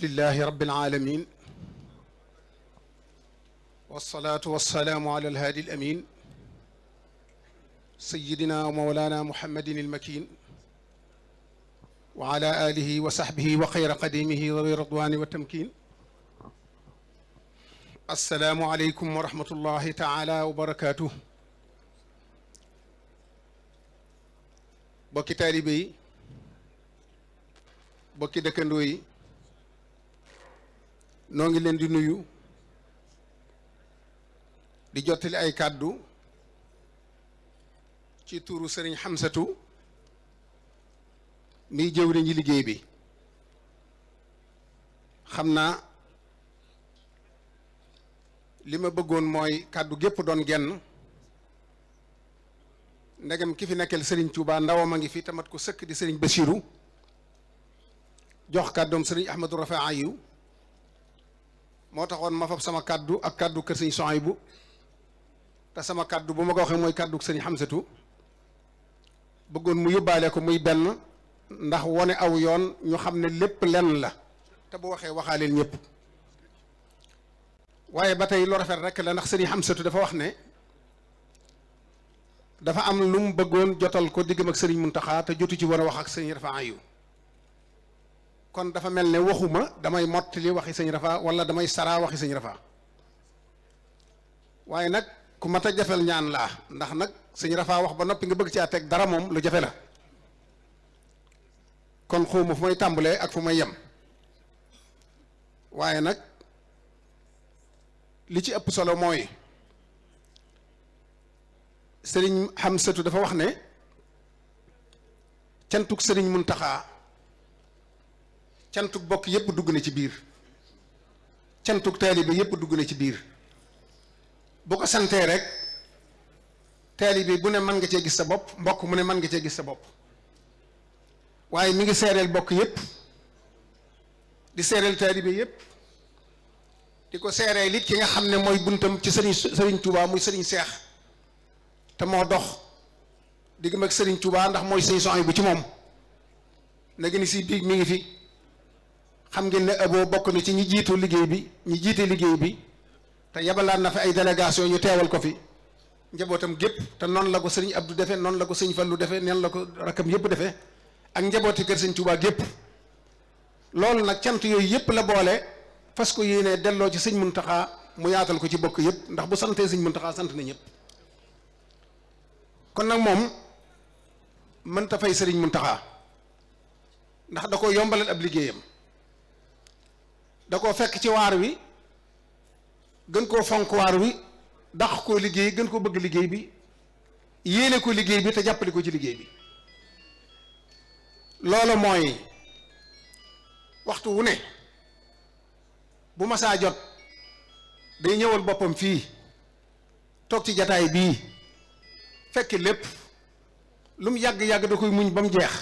alhamdulillahi rabbil alamin wassalatu wassalamu ala alhadi alamin sayyidina wa mawlana muhammadin almakin wa ala alihi wa sahbihi wa khayra qadimihi wa ridwani wa tamkin. assalaamu aleykum wa rahmatullahi taala wa barakatuh. bokki taalibe yi, bokki dëkkandoo yi, noo ngi leen di nuyu di jottali ay kàddu ci tuuru sëriñ Xamsatu miy jëwriñu liggéey bi. xam naa li ma bëggoon mooy kàddu gépp doon genn, ndegam ki fi nekkal sëriñ Tuubaa ndawam a ngi fi tamat ko sëkk di sëriñ Basiiru jox kàddoom sëriñ Ahmadou Rafaa yu moo taxoon ma fab sama kàddu ak kàddu kër sëriñ Sohaybu, te sama kàddu bu ma ko waxee mooy kàddu sëriñ Xamsatu, bëggoon mu yóbbaale ko muy benn, ndax wone aw yoon ñu xam ne lépp lenn la, te bu waxee waxaaleel ñëpp. waaye ba tey lu rafet rek la, ndax sëriñ Xamsatu dafa wax ne dafa am lu mu bëggoon jotal ko diggam ak sëriñ Muntaxa te jotu ci war a wax ak sëriñ Rafaa yu. kon dafa mel ne waxuma damay mottali waxi sëñ Rafa wala damay saraa waxi sëñ Rafa, waaye nag ku mat a jafel ñaan laa, ndax nag sëñ Rafa wax ba noppi nga bëgg caa teg dara moom lu jafe la. kon xawma fu may tàmbalee ak fu may yem, waaye nag li ci ëpp solo mooy sëriñ Xamsatu dafa wax ne cantuk sëriñ Muntaxa cantuk bokk yépp dugg na ci biir, cantuk taalibe yépp dugg na ci biir. bu ko santee rek taalibe bu ne mën nga cee gis sa bopp, mbokk mu ne mën nga cee gis sa bopp, waaye mi ngi seereel bokk yépp di seereel taalibe yépp di ko seereel it ki nga xam ne mooy buntam ci sëriñ Touba muy sëriñ Seex, te moo dox diggam ak sëriñ Touba ndax mooy sëriñ Sohaybu ci moom. nag ni si biig mi ngi fi, xam ngeen ne Abo bokk na ci ñi jiitu liggéey bi, ñi jiite liggéey bi, te yabalaat na fi ay délégation ñu teewal ko fi, njabootam gépp, te noonu la ko sëriñ Abdou defe, noonu la ko sëriñ Fallu defe, neen la ko rakkam yépp defe, ak njabooti kër sëriñ Tuubaa gépp. loolu nag cant yooyu yépp la boole fas ko yéenee delloo ci sëñ Muntaxa mu yaatal ko ci bokk yépp, ndax bu santee sëñ Muntaxa sant na ñépp. kon nag moom mënta fay sëriñ Muntaxa ndax da ko yombalal ab liggéeyam, da koo fekk ci waar wi gën koo fonk waar wi, dàq koo liggéey, gën koo bëgg liggéey bi, yéene ko liggéey bi te jàppale ko ci liggéey bi. loolu mooy waxtu wu ne bu masaa jot day ñëwal boppam fii toog ci jataay bii, fekk lépp lu mu yàgg-yàgg da koy muñ ba mu jeex,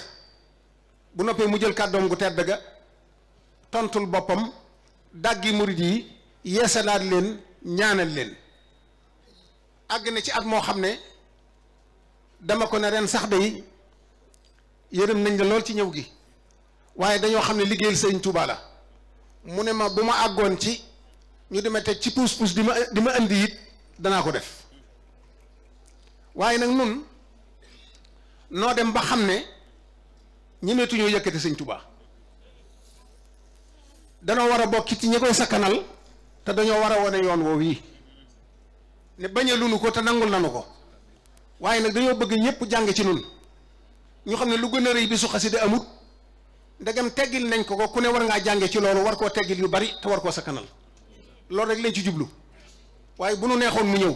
bu noppee mu jël kàddoom gu tedd ga tontul boppam, dàggi murid yi, yeesalaat leen, ñaanal leen. àgg na ci at moo xam ne dama ko ne ren sax day yërëm nañ la lool ci ñëw gi, waaye dañoo xam ne liggéeyal sëriñ Tuubaa la. mu ne ma bu ma àggoon ci ñu dima teg ci puus-puus di ma indi it danaa ko def. waaye nag nun noo dem ba xam ne ñemeetuñoo yëkkati sëriñ Tuubaa, danoo war a bokk ci ñi koy sakkanal, te dañoo war a wane yoon woowu yi ne bañaluñu ko te nangul nanu ko. waaye nag dañoo bëgg ñëpp jàng ci nun, ñu xam ne lu gën a rëy bi su xasida amut, ndegam teggil nañ ko ku ne war ngaa jànge ci loolu, war koo teggil yu bari te war koo sakkanal. loolu rek lañ ci jublu, waaye bu nu neexoon mu ñëw,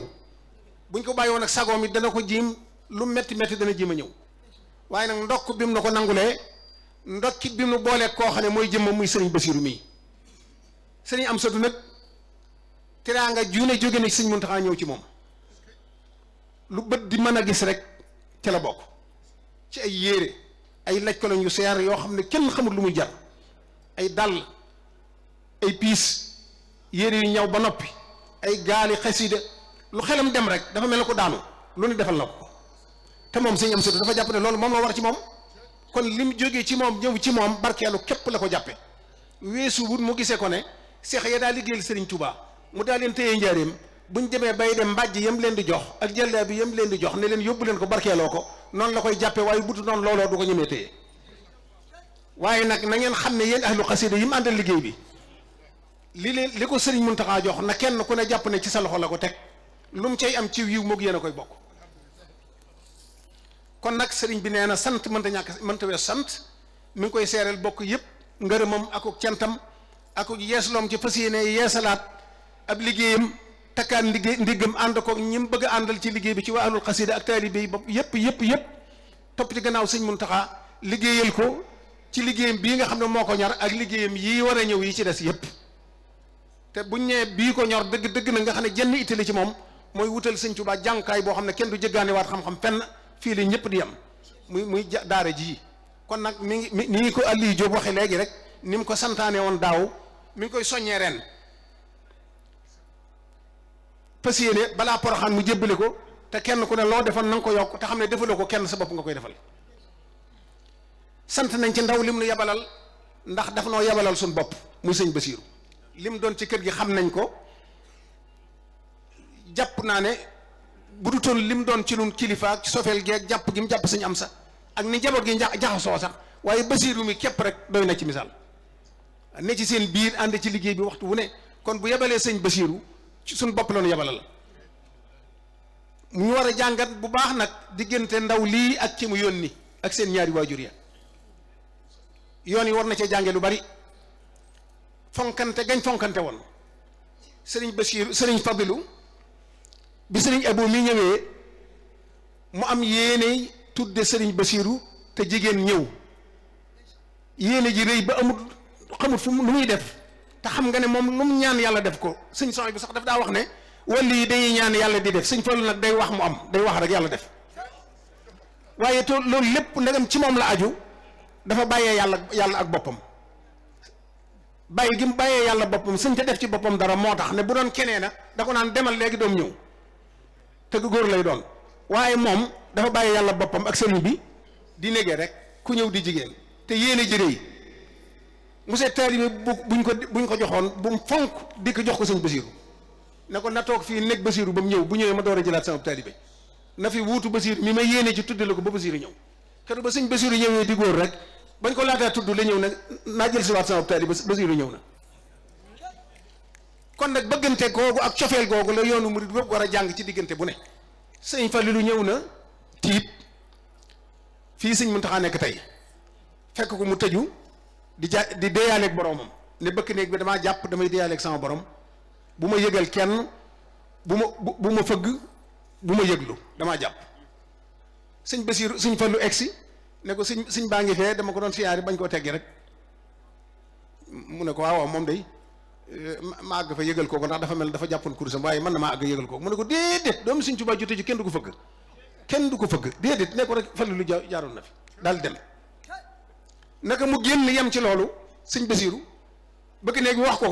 buñ ko bàyyi woon ak sagoom it dana ko jiim, lu metti metti dana jiim a ñëw. waaye nag ndokk bi mu na ko nangulee, ndokki bi mu booleeg koo xam ne mooy jëmmam muy sëriñ Basiiru mii. sëriñ Amsatu nag teraanga juune jóge na ci sëriñ Muntaxa ñëw ci moom, lu bët di mën a gis rek ca la bokk, ci ay yére, ay laj ko lañ yu seer yoo xam ne kenn xamul lu muy jar, ay dàll, ay piis, yére yu ñaw ba noppi, ay gaali xasida, lu xelam dem rek dafa mel ne ko daanu, lu ne defal na ko. te moom sëñ Amsatu dafa jàpp ne loolu moom la war ci moom, kon li mu jógee ci moom ñëw ci moom barkeelu képp la ko jàppe weesu wut mu gisee ko ne seex ya daa liggéeyal Serigne Touba mu daa leen téye njaareem buñ demee bay dem mbàjj yam leen di jox ak jëllaa bi yam leen di jox ne leen yóbbu leen ko barkeeloo ko noonu la koy jàppe waaye butu noonu looloo du ko ñemee téye waaye nag na ngeen xam ne yéen ahlu xasida yi mu àndal liggéey bi li ko Serigne Mountakha jox na kenn ku ne jàpp ne ci sa loxo la ko teg lu mu cay am ci yiw moog yéen a koy bokk kon nag Serigne bi nee na sant mënta ñàkk mënta wees sant mi ngi koy seereel bokk yëpp ngërëmam akuk cantam akuk yeesloom ci fas yéene yeesalaat ab liggéeyam takkaat ndiggam ànd ko ñi mu bëgg a àndal ci liggéey bi ci waa ahlul xasida ak taalibe yi bopp yëpp topp ci gannaaw Sëñ Mountakha liggéeyal ko ci liggéeyam bii nga xam ne moo ko ñor ak liggéeyam yii war a ñëw yi ci des yëpp te buñ ñëwee bii ko ñor dëgg na nga xam ne jenn ittali ci moom mooy wutal Sëñ Tuubaa jàngukaay boo xam ne kenn du jëggaane waat xam-xam fenn fii la ñëpp di yam muy daara ji kon nag mi ngi ko Aliou Diop waxe léegi rek ni mu ko santaane woon daaw mi ngi koy soññee ren fas yéene balaa Poroxaan mu jébbale ko te kenn ku ne loo defoon na nga ko yokk te xam ne defaloo ko kenn sa bopp nga koy defal sant nañ ci ndaw lim nu yabalal ndax daf noo yabalal suñ bopp muy sëñ Basiiru lim doon ci kër gi xam nañ ko jàpp naa ne bu du toon lim doon ci nun kilifa ak sofeel geeg jàpp gi mu jàpp sëñ am sa ak ni njaboot gi jaxasoo sax waaye Basiiru mi képp rek doy na ci misaal ne ci seen biir ànd ci liggéey bi waxtu wu ne kon bu yebalee sëñ Basiiru ci suñ bopp la nu yabalal mu war a jàngat bu baax nag diggante ndaw lii ak ci mu yónni ak seen ñaari waajur ya yoon yi war na cee jànge lu bari fonkante gañ fonkante woon sëriñ Basiiru sëriñ Fadilu bi sëriñ Abo mi ñëwee mu am yéene tudde sëriñ Basiiru te jigéen ñëw yéene ji rëy ba amul xamut fu lu muy def te xam nga ne moom lu mu ñaan yàlla def ko sëñ Soxna bi sax daf daa wax ne wàll yi dañuy ñaan yàlla di def sëñ Fallu nag day wax mu am day wax rek yàlla def waaye to loolu lépp ndegam ci moom la aju dafa bàyyee yàlla ak boppam bàyyi gi mu bàyyee yàlla boppam sëñ ca def ci boppam dara moo tax ne bu doon kenee na da ko naan demal léegi doom ñëw te góor lay doon waaye moom dafa bàyyee yàlla boppam ak sëriñ bi di négee rek ku ñëw di jigéen te yéene ji rëy monsieur taalibe buñ ko joxoon bu mu fonk di ko jox ko sëñ Basiiru ne ko na toog fii nekk Basiiru ba mu ñëw bu ñëwee ma door a jëlaat sama taalibe na fi wuutu Basiiru mi ma yéene ci tudde la ko ba Basiiru ñëw keroog ba sëñ Basiiru ñëwee di góor rek bañ ko laataa tudd la ñëw ne naa jël si waat sama taalibe Basiiru ñëw na kon nag bëggante googu ak cofeel googu la yoonu murid wépp war a jàng ci diggante bu ne sëñ Falilu ñëw na tiit fii sëñ Muntaxa nekk tey fekk ko mu tëju di deeyaaleeg boromam ne bëkk néeg bi damaa jàpp damay deeyaaleeg sama borom bu ma yëgal kenn bu ma fëgg bu ma yëglu damaa jàpp sëñ Basiiru sëñ Fallu egsi ne ko sëñ baa ngi fee dama ko doon siyaari bañ koo teggi rek mu ne ko waaw moom day ma àgg fa yëgal kooku ndax dafa mel dafa jàppoon kursam waaye mën na maa àgg yëgal kooku mu ne ko déedéet doomu sëñ Tuubaa jote ji kenn du ko fëgg déedéet ne ko rek Fallu lu jaaroon na fi daal dem naka mu génn yem ci loolu sëñ Basiiru bëkk néeg bi wax ko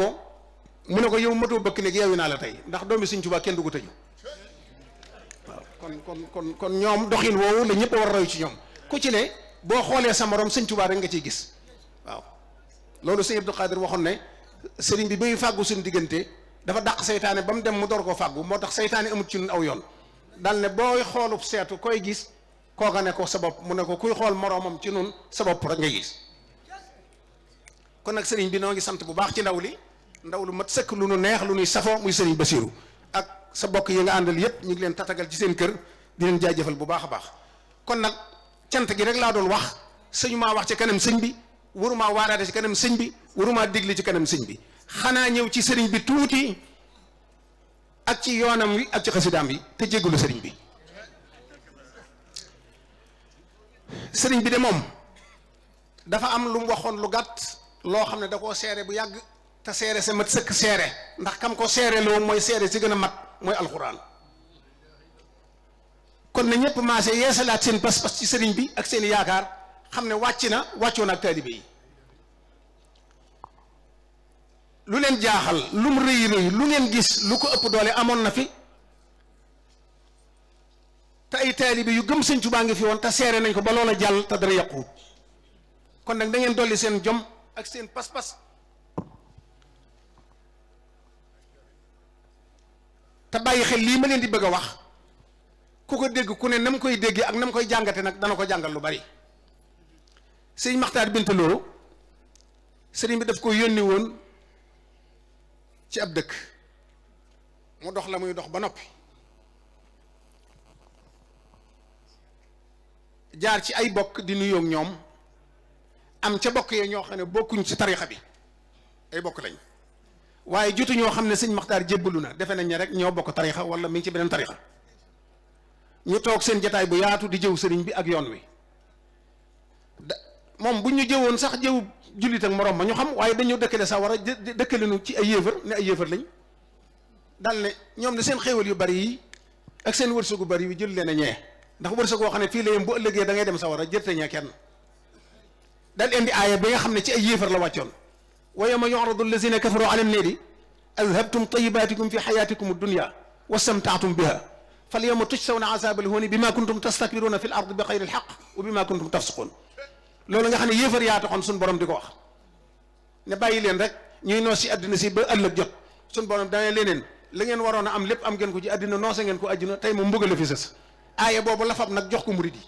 mu ne ko yow matoo bëkk néeg yeewi naa la tey ndax doomi sëñ Tuubaa kenn du ko tëju waaw kon ñoom doxin woowu la ñëpp war a roy ci ñoom ku ci ne boo xoolee sa morom sëñ Tuubaa rek nga ciy gis waaw loolu sëñ Abdou Khadir waxoon ne sëriñ bi bay fàggu suñu diggante dafa dàq seytaane ba mu dem mu door koo fàggu moo tax seytaane amut ci ñun aw yoon dal ne booy xoolub seetu koy gis kooka ne ko sa bopp mu ne ko kuy xool moroomam ci nun sa bopp rek nga gis kon nag sëriñ bi noo ngi sant bu baax ci ndaw li ndaw lu mat sëkk lu nu neex lu nuy safoo muy sëriñ Basiiru ak sa bokk yi nga àndal yépp ñu ngi leen tatagal ci seen kër di leen jaajëfal bu baax a baax kon nag cant gi rek laa doon wax sëñu maa wax ci kanam sëñ bi warumaa waaraate ci kanam sëñ bi warumaa digle ci kanam sëñ bi xanaa ñëw ci sëriñ bi tuuti ak ci yoonam wi ak ci xasidaam yi te jéggalu sëriñ bi sëriñ bi de moom dafa am lu mu waxoon lu gàtt loo xam ne da koo seere bu yàgg te seere sa mat sëkk seere ndax kam ko seere loo mooy seere si gën a mat mooy alxuraan kon na ñëpp maase yeesalaat seen pas-pas ci sëriñ bi ak seen yaakaar xam ne wàccoon ak taalibe yi lu leen jaaxal lu mu rëy lu ngeen gis lu ko ëpp doole amoon na fi te ay taalibe yu gëm sëñ Tuubaa ngi fi woon te seere nañ ko ba loola jàll te dara yàquwut kon nag da ngeen dolli seen jom ak seen pas-pas te bàyyi xel lii ma leen di bëgg a wax ku ko dégg ku ne na mu koy déggee ak na mu koy jàngate nag dana ko jàngal lu bari. sëñ Maxtaar Binta Lo sëriñ bi daf ko yónni woon ci ab dëkk mu dox la muy dox ba noppi jaar ci ay bokk di nuyoo ak ñoom am ca bokk yee ñoo xam ne bokkuñ ci tarixa bi ay bokk lañ waaye jotu ñoo xam ne sëñ Maxtaar jébbalu na defe nañ ne rek ñoo bokk tarixa wala mi ngi ci beneen tarixa ñu toog seen jataay bu yaatu di jëw sëriñ bi ak yoon wi moom bu ñu jëwoon sax jëw jullit ak morom ma ñu xam waaye dañoo dëkkale sa war a dëkkale nu ci ay yéefar ne ay yéefar lañ dal ne ñoom ne seen xéewal yu bari yi ak seen wërsëgu bari yi jël leen a ñee ndax wërsëg woo xam ne fii la yem bu ëllëgee da ngay dem sa war a jërte ñee kenn dal indi aaya bi nga xam ne ci ay yéefar la wàccoon wa yawma yu'radu allazina kafaru ala an-naari adhabtum tayyibatikum fi hayatikum ad-dunya wastamta'tum biha fal yawma tujzawna azaba al-huni bima kuntum tastakbiruna fi al-ardi bi ghayri al-haqq wa bima kuntum tafsiqun loolu nga xam ne yéefar yaa taxoon suñ borom di ko wax ne bàyyi leen rek ñuy noos si àddina si ba ëllëg jot suñ borom dana leneen la ngeen waroon a am lépp am ngeen ko ci àddina noose ngeen ko àddina tey moom mbugal la fi sës aaya boobu la fab nag jox ko murid yi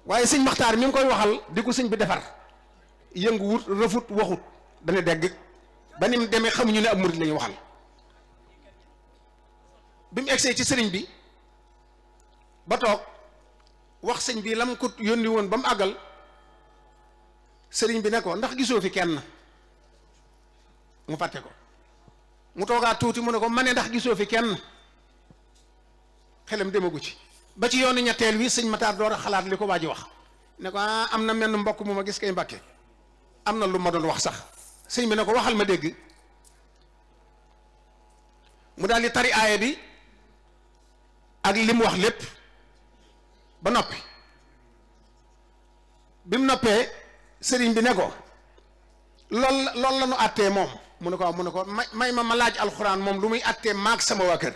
waaye sëñ Maxtaar mi ngi koy waxal di ko sëñ bi defar yëngu wut rëfut waxut dana dégg ba ni mu demee xamuñu ne ab murid la ñu waxal bi mu egsee ci sëriñ bi ba toog wax sëñ bi lam ko yónni woon ba mu àggal sëriñ bi ne ko ndax gisoo fi kenn mu fàtte ko mu toogaat tuuti mu ne ko ma ne ndax gisoo fi kenn xelam demagu ci ba ci yoonu ñetteel wi sëñ Matar door a xalaat li ko waa ji wax ne ko am na menn mbokk mu ma gis kay Mbàkke am na lu ma doon wax sax sëñ bi ne ko waxal ma dégg mu daal di tari aaya bi ak li mu wax lépp ba noppi bi mu noppee sëriñ bi ne ko lool la nu àttee moom mu ne ko waaw mu ne ko may ma laaj alxuraan moom lu muy àttee maag sama waa kër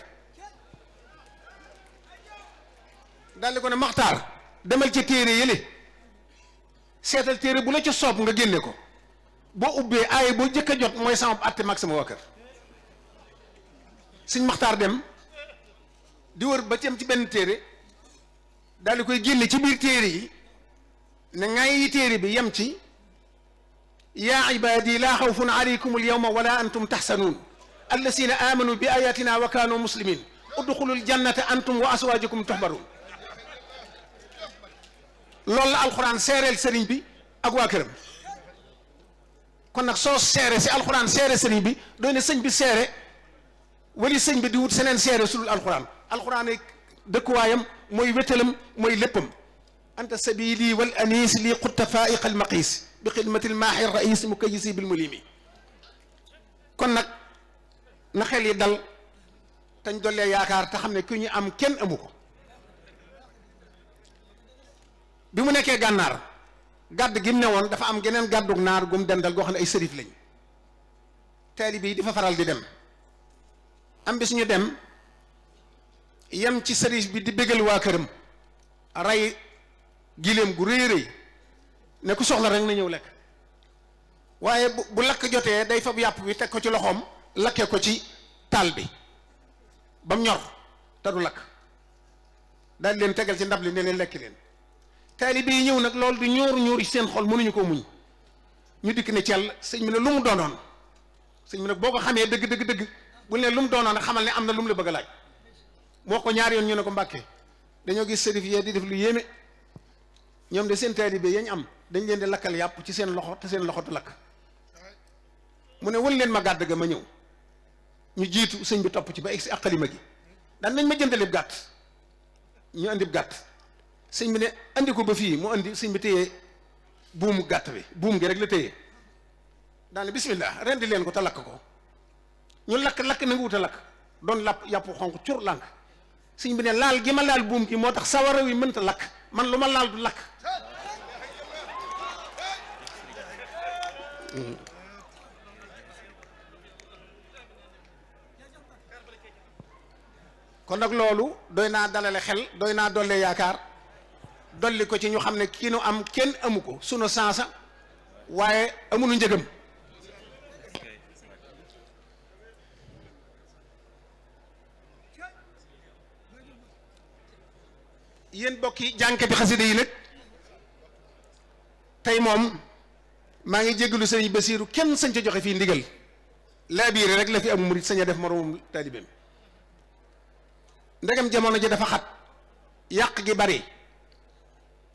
daldi ko ne Maxtaar demal ci téere yële seetal téere bu la ca soob nga génne ko boo ubbee aaye boo jëkk a jot mooy sama àtte maag sama waa kër sëñ Maxtaar dem di wër ba ci am ci benn téere daal di koy génne ci biir téere yi ne ngay yi téere bi yem ci yaa ibaadi laa xawfun aleykum alyawma wala antum taxsanuun allazina amanu bi ayatina wa kaanu muslimin udxulul jannata antum wa aswaajukum tuhbaruun loolu la alxuraan seereel sëriñ bi ak waa këram kon nag soo seere si alxuraan seere sëriñ bi doy ne sëñ bi seere wali sëñ bi di wut seneen seere sulul alxuraan alxuraan ay dëkkuwaayam mooy wétalam mooy léppam anta sabili wal anis li xutta faiq al maqis bi xidmati l maaxi rais mukayisi bil mulimi kon nag na xel yi dal tañ dollee yaakaar te xam ne ku ñu am kenn amu ko bi mu nekkee gànnaar gàdd gi mu ne woon dafa am geneen gàddug naar gum dendal goo xam ne ay sërif lañ taalibe yi dafa faral di dem am bis ñu dem yem ci sërif bi di bégal waa këram rey giléem gu rëy rëy ne ku soxla rek na ñëw lekk waaye bu lakk jotee day fab yàpp bi teg ko ci loxoom lakkee ko ci taal bi ba mu ñor te du lakk daal leen tegal ci ndab li ne leen lekk leen taalibe yi ñëw nag loolu di ñóor seen xol mënuñu ko muñ ñu dikk ne cell sëñ bi ne lu mu doonoon sëñ bi nag boo ko xamee dëgg bu ne lu mu doonoon xamal ne am na lu mu la bëgg a laaj moo ko ñaari yoon ñu ne ko Mbàkke dañoo gis sërif yee di def lu yéeme ñoom de seen taalibe yañ am dañ leen di lakkal yàpp ci seen loxo te seen loxo du lakk mu ne wal leen ma gàdd ga ma ñëw ñu jiitu sëñ bi topp ci ba egsi ak xalima gi daan nañ ma jëndalib gàtt ñu andib gàtt sëñ bi ne andi ko ba fii mu andi sëñ bi téye buumu gàtt bi buum gi rek la téye daane bismillah rendi leen ko te lakk ko ñu lakk na nga wut a lakk doon lapp yàpp xonq cur lànk sëñ bi ne laal gi ma laal buum gi moo tax sawara wi mënta lakk man lu ma laal du lakk kon nag loolu doy naa dalale xel doy naa dolle yaakaar dolli ko ci ñu xam ne kii nu am kenn amu ko sunu sansa waaye amunu njëgam yéen bokki jànkati xasida yi nag tey moom maa ngi jéggalu sëriñ Basiiru kenn sañ ca joxe fii ndigal laa biire rek la fi am murit sañ a def moroomum taalibeem ndegam jamono ji dafa xat yàq gi bari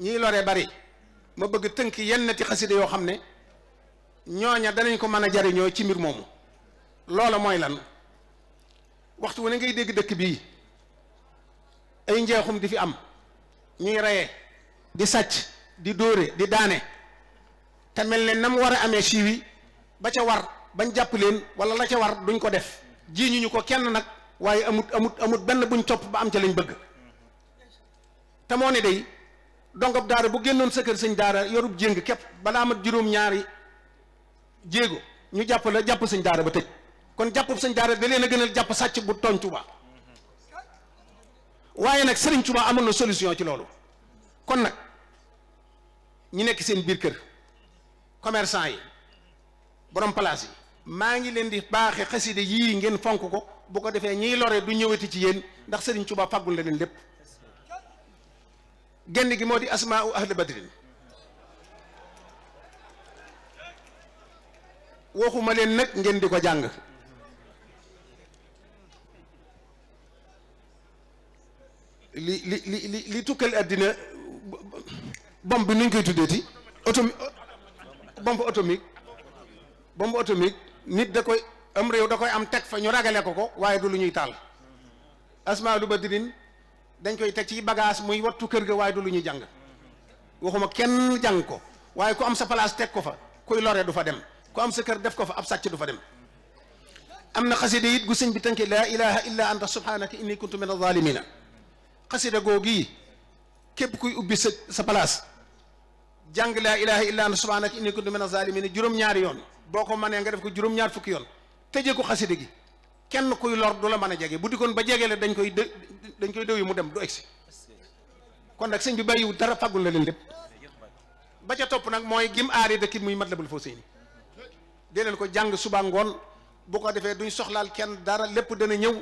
ñiy lore bari ma bëgg tënk yennati xasida yoo xam ne ñooña danañ ko mën a jariñoo ci mbir moomu loola mooy lan waxtu wu ne ngay dégg dëkk bii ay njeexum di fi am ñuy reye di sàcc di dóore di daane te mel ne nam war a amee siiwi ba ca war bañ jàpp leen wala la ca war duñ ko def ji ñu ko kenn nag waaye amut benn buñ topp ba am ca lañ bëgg te moo ne day dongob daara bu génnoon sa kër sëñ daara yorub jéng képp balaa mat juróom-ñaari jéego ñu jàpp la jàpp sëñ daara ba tëj kon jàppub sëñ daara da leen a gënal jàpp sàcc bu tooñ Tuuba waaye nag Sëriñ Tuuba amoon na solution ci loolu kon nag ñi nekk seen biir kër commerçant yi borom place yi maa ngi leen di baaxe xaside yii ngeen fonk ko bu ko defee ñiy lore du ñëwati ci yéen ndax Sëriñ Tuuba fàggul na leen lépp genn gi moo di asmaa'u ahli badrin waxuma leen nag ngeen di ko jàng li tukkal àddina bombe bi nuñ koy tuddeeti bombe atomique nit da koy am réew da koy am teg fa ñu ragale ko waaye du lu ñuy taal asmaa'u badrin dañ koy teg ci bagage muy wattu kër ga waaye du lu ñuy jàng waxuma kenn jàng ko waaye ku am sa place teg ko fa kuy lore du fa dem ku am sa kër def ko fa ab sàcc du fa dem am na xasida it gu sëñ bi tënke laa ilaha illa anta subhanaka inni kuntu min az-zalimina xasida googi képp kuy ubbi sa place jàng laa ilaha illa anta subhanaka inni kuntu min az-zalimina juróom-ñaari yoon boo ko mënee nga def ko juróom-ñaar fukki yoon tëjee ko xasida gi kenn kuy lor du la mën a jege bu dikkoon ba jege la dañ koy dëw yi mu dem du egsi kon nag sëñ bi bàyyiwul dara fàggul na leen lépp ba ca topp nag mooy gim aari dëkk muy Matlabul Fawzayni dee leen ko jàng suba ngoon bu ko defee duñ soxlaal kenn dara lépp dana ñëw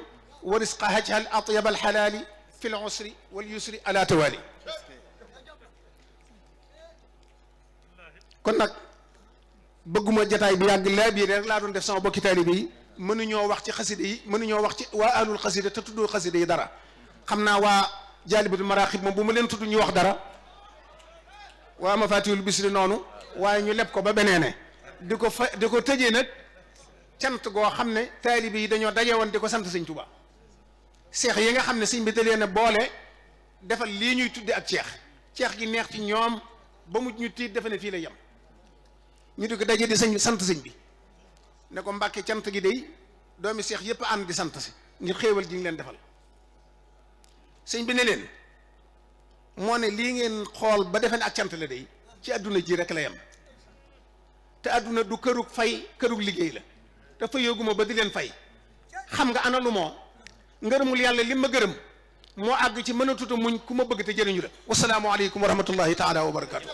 wa risqa hajhal atyab al xalaali fi l usri wal yusri ala tawali kon nag bëgguma jataay bi yàgg laa bii rek laa doon def sama bokki taalibe yi mënuñoo wax ci xaside yi mënuñoo wax ci waa ahlul xaside te tuddoo xaside yi dara xam naa waa jaalibatul maraaxib moom bu ma leen tudd ñu wax dara waa mafatihul bisri noonu waaye ñu leb ko ba beneene di ko tëjee nag cant goo xam ne taalibe yi dañoo daje woon di ko sant sëñ Tuubaa seex yi nga xam ne sëñ bi da leen a boole defal lii ñuy tudde ak ceex gi neex ci ñoom ba mu ñu tiit defe ne fii lay yem ñu di ko daje di sant sëñ bi ne ko Mbàkke cant gi day doomi seex yépp ànd di sant si ngir xéewal ji ñu leen defal sëñ bi ne leen moo ne lii ngeen xool ba defe ne ak cant la day ci àdduna ji rek la yem te àdduna du kërug fay kërug liggéey la te fayooguma ba di leen fay xam nga ana lu moo ngërëmul yàlla li ma gërëm moo àgg ci mën a tuta muñ ku ma bëgg te jëriñu la wasalaamu aleykum wa rahmatullahi taala wa barakatu